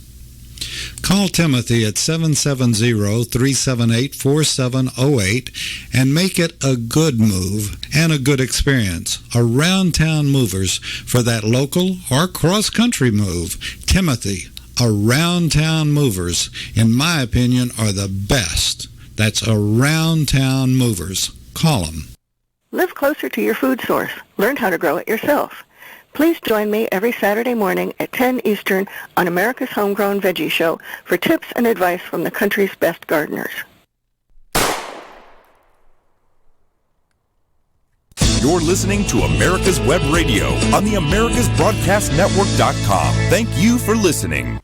Call Timothy at 770-378-4708 and make it a good move and a good experience. Around Town Movers for that local or cross-country move. Timothy, Around Town Movers, in my opinion, are the best. That's Around Town Movers. Call them. Live closer to your food source. Learn how to grow it yourself. Please join me every Saturday morning at 10 Eastern on America's Homegrown Veggie Show for tips and advice from the country's best gardeners. You're listening to America's Web Radio on the AmericasBroadcastNetwork.com. Thank you for listening.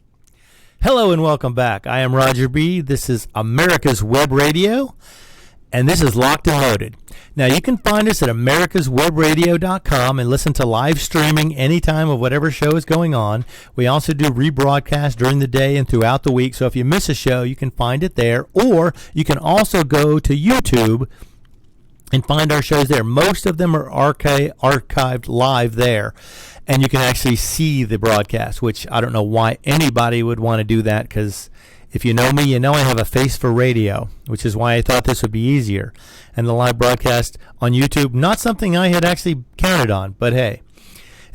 Hello and welcome back. I am Roger B. This is America's Web Radio, and this is Locked and Loaded. Now, you can find us at americaswebradio.com and listen to live streaming anytime of whatever show is going on. We also do rebroadcast during the day and throughout the week, so if you miss a show, you can find it there, or you can also go to YouTube and find our shows there. Most of them are archived live there, and you can actually see the broadcast, which I don't know why anybody would want to do that, because if you know me, you know I have a face for radio, which is why I thought this would be easier. And the live broadcast on YouTube, not something I had actually counted on, but hey,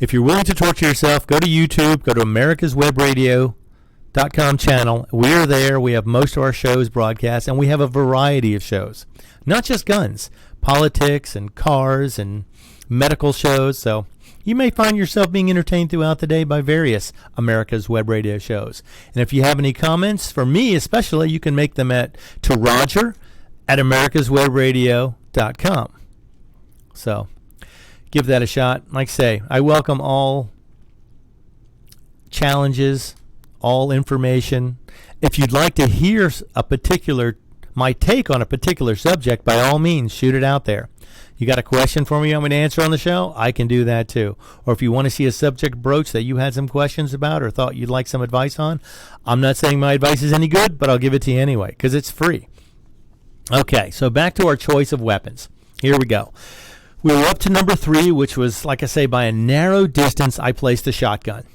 if you're willing to torture yourself, go to YouTube, go to americaswebradio.com channel. We're there. We have most of our shows broadcast, and we have a variety of shows, not just guns, politics and cars and medical shows. So You may find yourself being entertained throughout the day by various America's Web Radio shows. And if you have any comments, for me especially, you can make them to Roger at americaswebradio.com. So give that a shot. Like I say, I welcome all challenges, all information. If you'd like to hear my take on a particular subject, by all means, shoot it out there. You got a question for me you want me to answer on the show? I can do that too. Or if you want to see a subject broached that you had some questions about or thought you'd like some advice on, I'm not saying my advice is any good, but I'll give it to you anyway because it's free. Okay, so back to our choice of weapons. Here we go. We were up to number 3, which was, like I say, by a narrow distance, I placed a shotgun.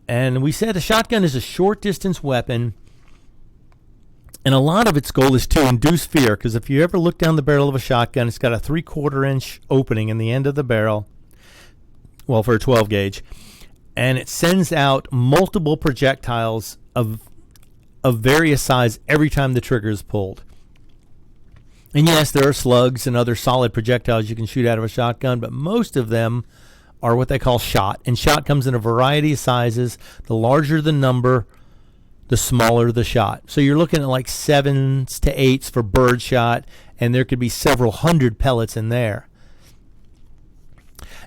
And we said a shotgun is a short-distance weapon, and a lot of its goal is to induce fear, because if you ever look down the barrel of a shotgun, it's got a 3/4-inch opening in the end of the barrel, well, for a 12-gauge, and it sends out multiple projectiles of various size every time the trigger is pulled. And yes, there are slugs and other solid projectiles you can shoot out of a shotgun, but most of them are what they call shot. And shot comes in a variety of sizes. The larger the number, the smaller the shot. So you're looking at like 7s to 8s for bird shot, and there could be several hundred pellets in there.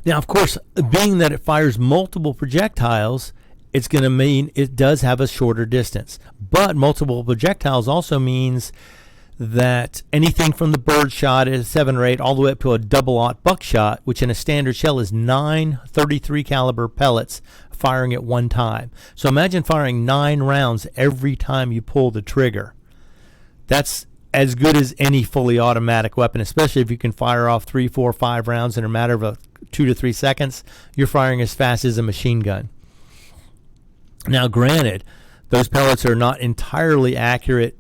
Now, of course, being that it fires multiple projectiles, it's going to mean it does have a shorter distance. But multiple projectiles also means that anything from the bird shot at 7 or 8 all the way up to a double-aught buckshot, which in a standard shell is 9 .33 caliber pellets firing at one time. So imagine firing 9 rounds every time you pull the trigger. That's as good as any fully automatic weapon, especially if you can fire off 3, 4, 5 rounds in a matter of 2 to 3 seconds. You're firing as fast as a machine gun. Now, granted, those pellets are not entirely accurate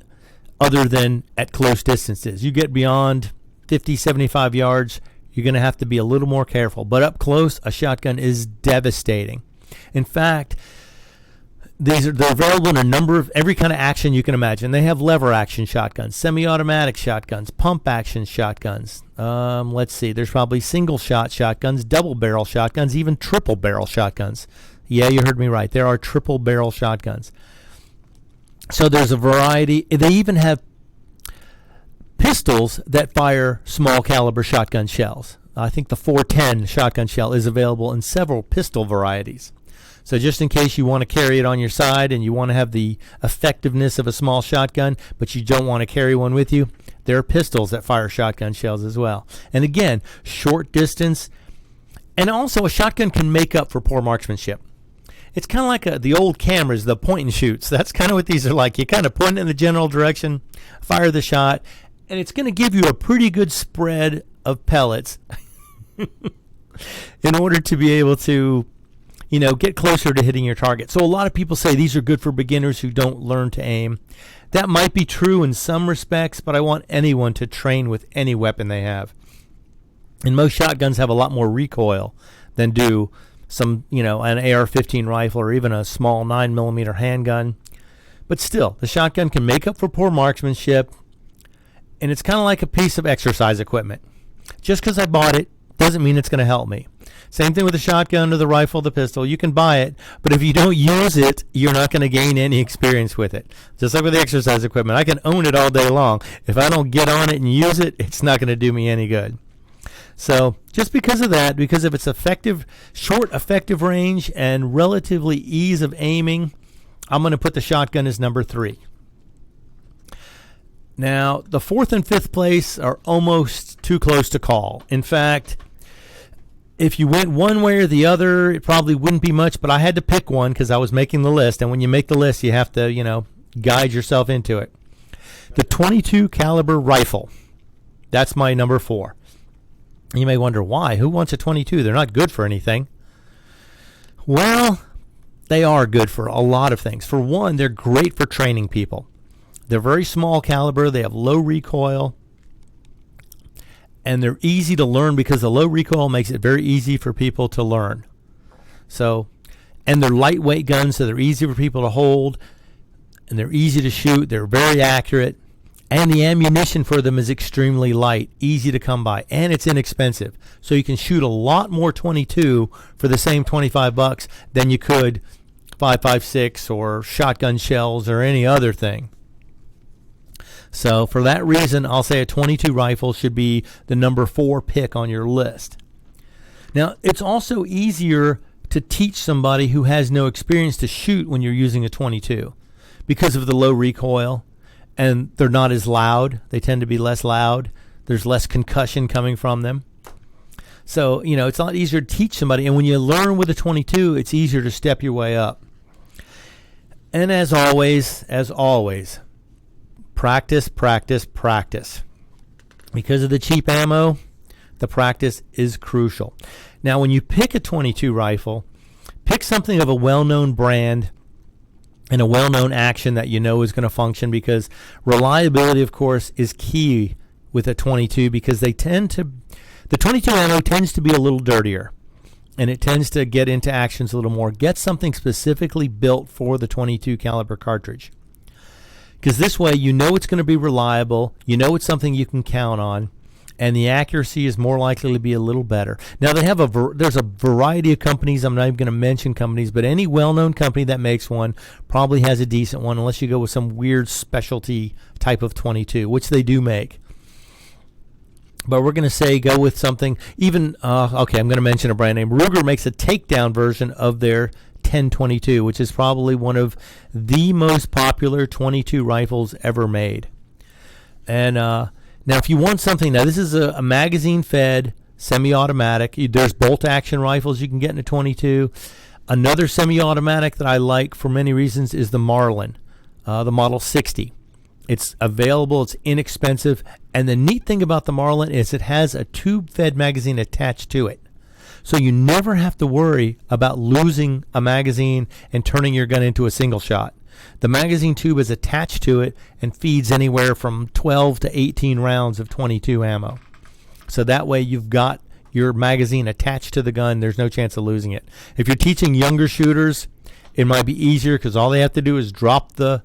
other than at close distances. You get beyond 50, 75 yards, you're going to have to be a little more careful. But up close, a shotgun is devastating. In fact, they're available in a number of every kind of action you can imagine. They have lever action shotguns, semi-automatic shotguns, pump action shotguns. Let's see, there's probably single shot shotguns, double barrel shotguns, even triple barrel shotguns. Yeah, you heard me right. There are triple barrel shotguns. So there's a variety. They even have pistols that fire small caliber shotgun shells. I think the 410 shotgun shell is available in several pistol varieties. So just in case you want to carry it on your side and you want to have the effectiveness of a small shotgun, but you don't want to carry one with you, there are pistols that fire shotgun shells as well. And again, short distance. And also a shotgun can make up for poor marksmanship. It's kind of like the old cameras, the point and shoots. That's kind of what these are like. You kind of point in the general direction, fire the shot, and it's going to give you a pretty good spread of pellets in order to be able to, get closer to hitting your target. So a lot of people say these are good for beginners who don't learn to aim. That might be true in some respects, but I want anyone to train with any weapon they have. And most shotguns have a lot more recoil than do some, an AR-15 rifle or even a small 9mm handgun. But still, the shotgun can make up for poor marksmanship, and it's kind of like a piece of exercise equipment. Just because I bought it doesn't mean it's going to help me. Same thing with the shotgun or the rifle, the pistol. You can buy it, but if you don't use it, you're not going to gain any experience with it. Just like with the exercise equipment. I can own it all day long. If I don't get on it and use it, it's not going to do me any good. So just because of that, because of its short effective range and relatively ease of aiming, I'm going to put the shotgun as number 3. Now, the 4th and 5th place are almost too close to call. In fact, if you went one way or the other, it probably wouldn't be much, but I had to pick one because I was making the list. And when you make the list, you have to, guide yourself into it. The .22 caliber rifle. That's my number 4. You may wonder why. Who wants a .22? They're not good for anything. Well, they are good for a lot of things. For one, they're great for training people. They're very small caliber. They have low recoil. And they're easy to learn because the low recoil makes it very easy for people to learn. And they're lightweight guns, so they're easy for people to hold. And they're easy to shoot. They're very accurate. And the ammunition for them is extremely light, easy to come by, and it's inexpensive. So you can shoot a lot more 22 for the same $25 than you could 5.56 or shotgun shells or any other thing. So for that reason, I'll say a 22 rifle should be the number 4 pick on your list. Now, it's also easier to teach somebody who has no experience to shoot when you're using a 22 because of the low recoil, and they're not as loud. They tend to be less loud. There's less concussion coming from them. So, it's a lot easier to teach somebody, and when you learn with a 22, it's easier to step your way up. And as always, practice, practice, practice. Because of the cheap ammo, the practice is crucial. Now, when you pick a 22 rifle, pick something of a well-known brand and a well-known action that you know is going to function, because reliability, of course, is key with a 22, because the 22 ammo tends to be a little dirtier, and it tends to get into actions a little more. Get something specifically built for the 22 caliber cartridge, because this way you know it's going to be reliable, you know it's something you can count on, and the accuracy is more likely to be a little better. Now, they have there's a variety of companies. I'm not even going to mention companies, but any well-known company that makes one probably has a decent one, unless you go with some weird specialty type of 22, which they do make. But we're going to say go with something even, I'm going to mention a brand name. Ruger makes a takedown version of their 1022, which is probably one of the most popular 22 rifles ever made. And now, if you want something, this is a magazine-fed semi-automatic. There's bolt-action rifles you can get in a 22. Another semi-automatic that I like for many reasons is the Marlin, the Model 60. It's available, it's inexpensive, and the neat thing about the Marlin is it has a tube-fed magazine attached to it. So you never have to worry about losing a magazine and turning your gun into a single shot. The magazine tube is attached to it and feeds anywhere from 12 to 18 rounds of 22 ammo. So that way you've got your magazine attached to the gun. There's no chance of losing it. If you're teaching younger shooters, it might be easier because all they have to do is drop the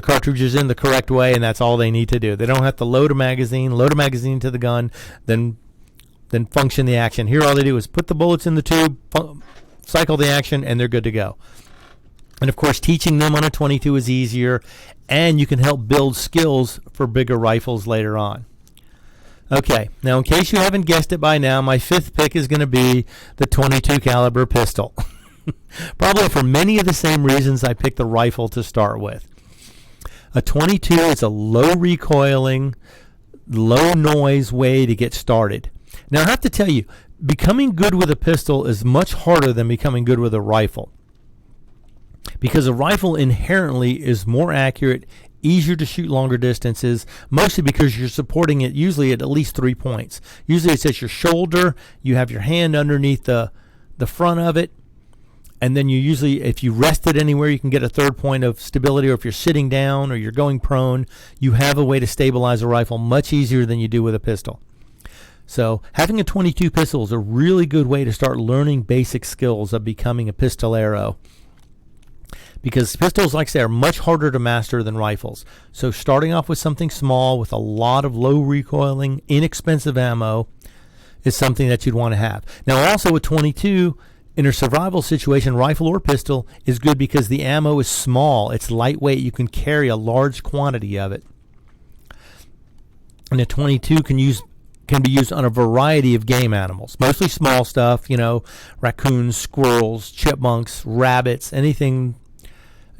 cartridges in the correct way, and that's all they need to do. They don't have to load a magazine to the gun, then function the action. Here all they do is put the bullets in the tube, cycle the action, and they're good to go. And of course, teaching them on a 22 is easier, and you can help build skills for bigger rifles later on. Okay, now in case you haven't guessed it by now, my 5th pick is going to be the 22 caliber pistol. Probably for many of the same reasons I picked the rifle to start with. A 22 is a low recoiling, low noise way to get started. Now I have to tell you, becoming good with a pistol is much harder than becoming good with a rifle, because a rifle inherently is more accurate, easier to shoot longer distances, mostly because you're supporting it usually at least 3 points. Usually it's at your shoulder, you have your hand underneath the front of it, and then you usually, if you rest it anywhere, you can get a 3rd point of stability, or if you're sitting down or you're going prone, you have a way to stabilize a rifle much easier than you do with a pistol. So having a 22 pistol is a really good way to start learning basic skills of becoming a pistolero, because pistols, like I say, are much harder to master than rifles. So starting off with something small with a lot of low recoiling, inexpensive ammo is something that you'd want to have. Now also with 22, in a survival situation, rifle or pistol is good because the ammo is small, it's lightweight, you can carry a large quantity of it. And a 22 can be used on a variety of game animals, mostly small stuff, raccoons, squirrels, chipmunks, rabbits, anything.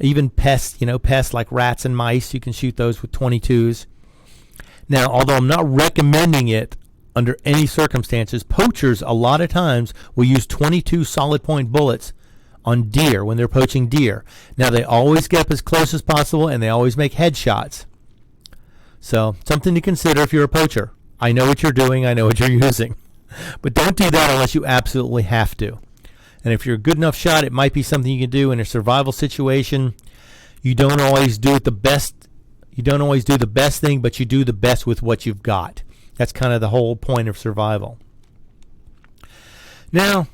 Even pests, pests like rats and mice, you can shoot those with 22s. Now, although I'm not recommending it under any circumstances, poachers a lot of times will use 22 solid point bullets on deer when they're poaching deer. Now, they always get up as close as possible, and they always make headshots. So, something to consider if you're a poacher. I know what you're doing, I know what you're using. But don't do that unless you absolutely have to. And if you're a good enough shot, it might be something you can do in a survival situation. You don't always do the best thing, but you do the best with what you've got. That's kind of the whole point of survival. Now,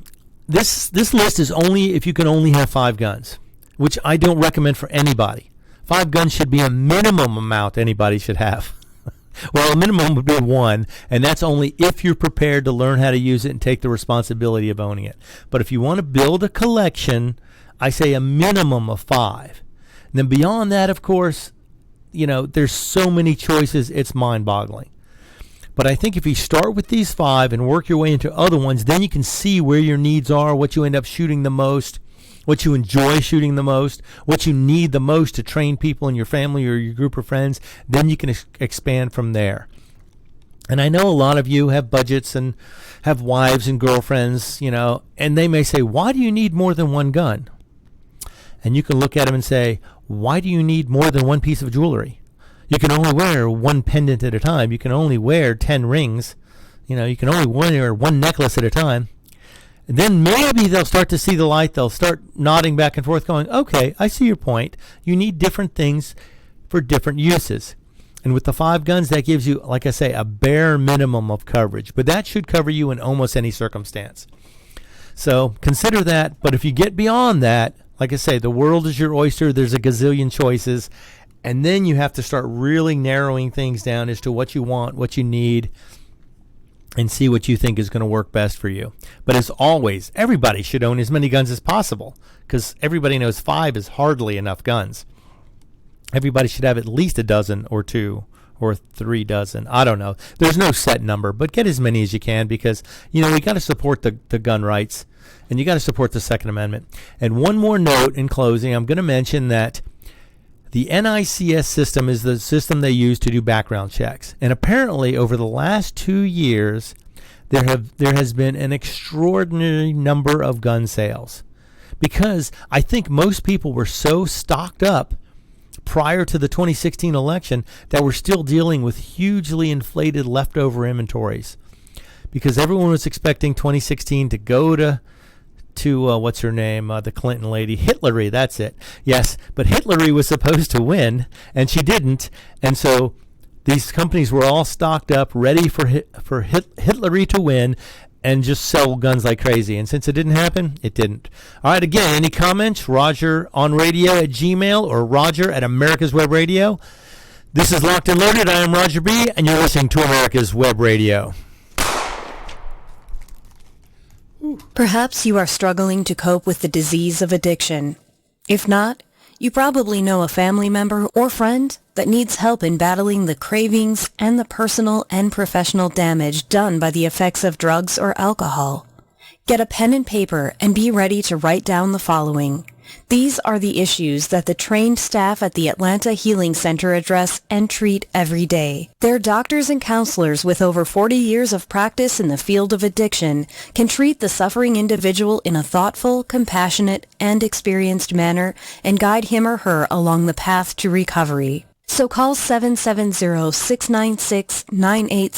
this list is only if you can only have 5 guns, which I don't recommend for anybody. 5 guns should be a minimum amount anybody should have. Well, a minimum would be 1, and that's only if you're prepared to learn how to use it and take the responsibility of owning it. But if you want to build a collection, I say a minimum of 5. And then beyond that, of course, there's so many choices, it's mind-boggling. But I think if you start with these 5 and work your way into other ones, then you can see where your needs are, what you end up shooting the most, what you enjoy shooting the most, what you need the most to train people in your family or your group of friends. Then you can expand from there. And I know a lot of you have budgets and have wives and girlfriends, and they may say, why do you need more than 1 gun? And you can look at them and say, why do you need more than 1 piece of jewelry? You can only wear 1 pendant at a time. You can only wear 10 rings. You can only wear 1 necklace at a time. And then maybe they'll start to see the light. They'll start nodding back and forth going, okay, I see your point. You need different things for different uses. And with the 5 guns, that gives you, like I say, a bare minimum of coverage. But that should cover you in almost any circumstance. So consider that. But if you get beyond that, like I say, the world is your oyster. There's a gazillion choices. And then you have to start really narrowing things down as to what you want, what you need, and see what you think is going to work best for you. But as always, everybody should own as many guns as possible, because everybody knows 5 is hardly enough guns. Everybody should have at least a dozen or 2 or 3 dozen. I don't know. There's no set number, but get as many as you can, because, we got to support the gun rights, and you got to support the Second Amendment. And one more note in closing, I'm going to mention that the NICS system is the system they use to do background checks. And apparently over the last 2 years, there has been an extraordinary number of gun sales, because I think most people were so stocked up prior to the 2016 election that we're still dealing with hugely inflated leftover inventories, because everyone was expecting 2016 to go to what's her name, the Clinton lady, Hillary, that's it. Yes, but Hillary was supposed to win, and she didn't. And so these companies were all stocked up, ready for Hillary to win, and just sell guns like crazy. And since it didn't happen, it didn't. All right, again, any comments? RogerOnRadio@gmail or Roger at America's Web Radio. This is Locked and Loaded. I am Roger B., and you're listening to America's Web Radio. Perhaps you are struggling to cope with the disease of addiction. If not, you probably know a family member or friend that needs help in battling the cravings and the personal and professional damage done by the effects of drugs or alcohol. Get a pen and paper and be ready to write down the following. These are the issues that the trained staff at the Atlanta Healing Center address and treat every day. Their doctors and counselors with over 40 years of practice in the field of addiction can treat the suffering individual in a thoughtful, compassionate, and experienced manner and guide him or her along the path to recovery. So call 770-696-98